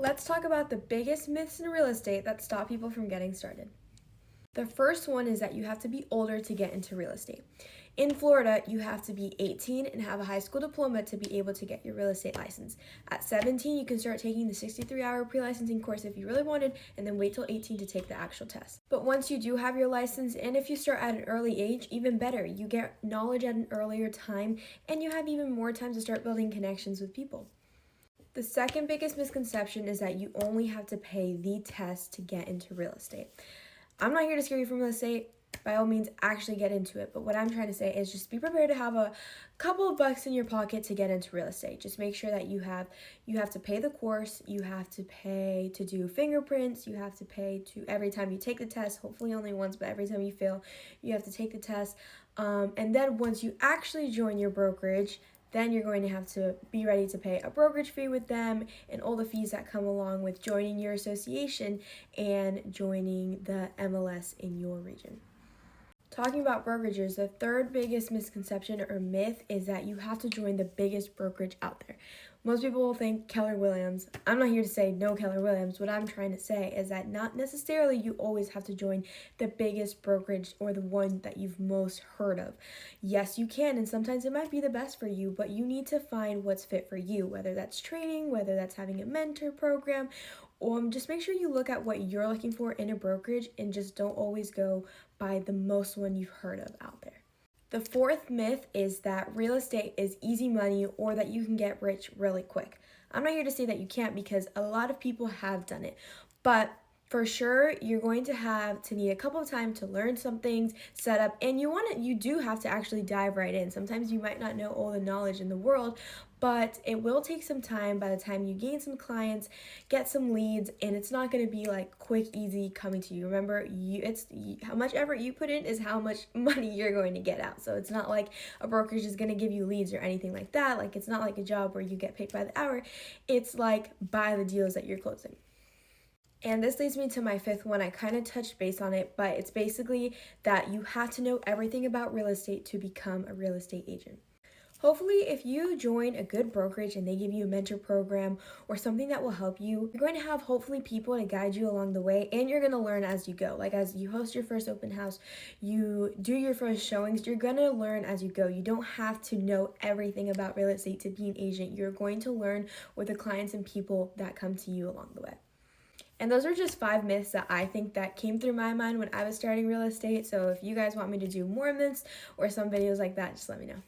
Let's talk about the biggest myths in real estate that stop people from getting started. The first one is that you have to be older to get into real estate. In Florida, you have to be 18 and have a high school diploma to be able to get your real estate license. At 17, you can start taking the 63-hour pre-licensing course if you really wanted, and then wait till 18 to take the actual test. But once you do have your license, and if you start at an early age, even better. You get knowledge at an earlier time, and you have even more time to start building connections with people. The second biggest misconception is that you only have to pay the test to get into real estate. I'm not here to scare you from real estate. By all means, actually get into it. But what I'm trying to say is just be prepared to have a couple of bucks in your pocket to get into real estate. Just make sure that you have to pay the course, you have to pay to do fingerprints, you have to pay to every time you take the test, hopefully only once, but every time you fail, you have to take the test. And then once you actually join your brokerage, then you're going to have to be ready to pay a brokerage fee with them and all the fees that come along with joining your association and joining the MLS in your region. Talking about brokerages, the third biggest misconception or myth is that you have to join the biggest brokerage out there. Most people will think Keller Williams. I'm not here to say no Keller Williams. What I'm trying to say is that not necessarily you always have to join the biggest brokerage or the one that you've most heard of. Yes, you can, and sometimes it might be the best for you, but you need to find what's fit for you, whether that's training, whether that's having a mentor program, just make sure you look at what you're looking for in a brokerage and just don't always go by the most one you've heard of out there. The fourth myth is that real estate is easy money or that you can get rich really quick. I'm not here to say that you can't because a lot of people have done it, but for sure, you're going to need a couple of time to learn some things, set up, and you do have to actually dive right in. Sometimes you might not know all the knowledge in the world, but it will take some time by the time you gain some clients, get some leads, and it's not going to be like quick, easy coming to you. Remember, how much effort you put in is how much money you're going to get out. So it's not like a brokerage is going to give you leads or anything like that. Like it's not like a job where you get paid by the hour. It's like by the deals that you're closing. And this leads me to my fifth one. I kind of touched base on it, but it's basically that you have to know everything about real estate to become a real estate agent. Hopefully, if you join a good brokerage and they give you a mentor program or something that will help you, you're going to have hopefully people to guide you along the way, and you're going to learn as you go. Like as you host your first open house, you do your first showings, you're going to learn as you go. You don't have to know everything about real estate to be an agent. You're going to learn with the clients and people that come to you along the way. And those are just 5 myths that I think that came through my mind when I was starting real estate. So if you guys want me to do more myths or some videos like that, just let me know.